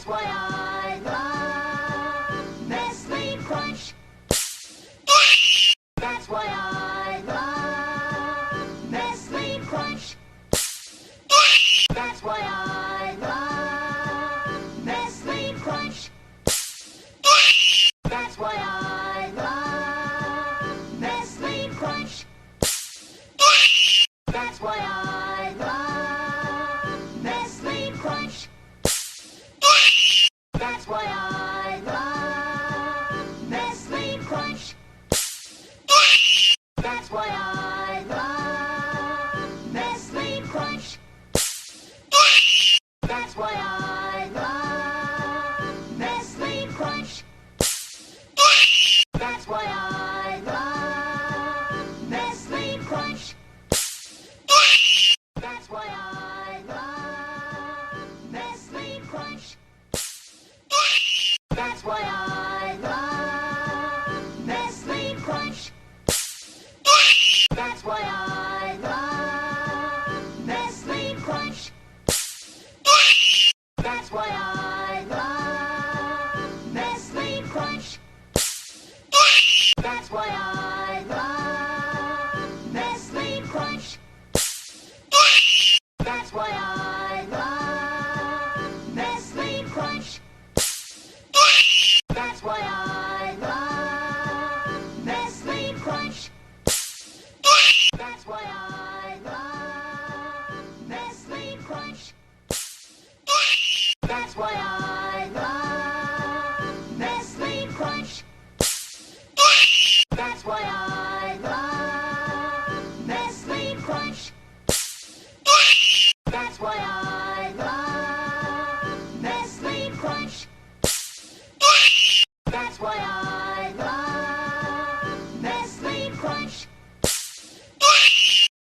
That's why I love Nestle Crunch. That's why I love Nestle Crunch. That's why I love Nestle Crunch. That's why I love Nestle Crunch. That's why I love Nestle Crunch. That's why I love Nestle Crunch. That's why I love Nestle Crunch. That's why I love Nestle Crunch. That's why I love Nestle Crunch. That's why I love Nestle Crunch. That's why I love Nestle Crunch. That's why I love Nestle Crunch. That's why I love Nestle Crunch. That's why I love Nestle Crunch. That's why I love Nestle Crunch. That's why I love Nestle Crunch. That's why I love Nestle Crunch. That's why I love Nestle Crunch. That's why I love Nestle Crunch. That's why I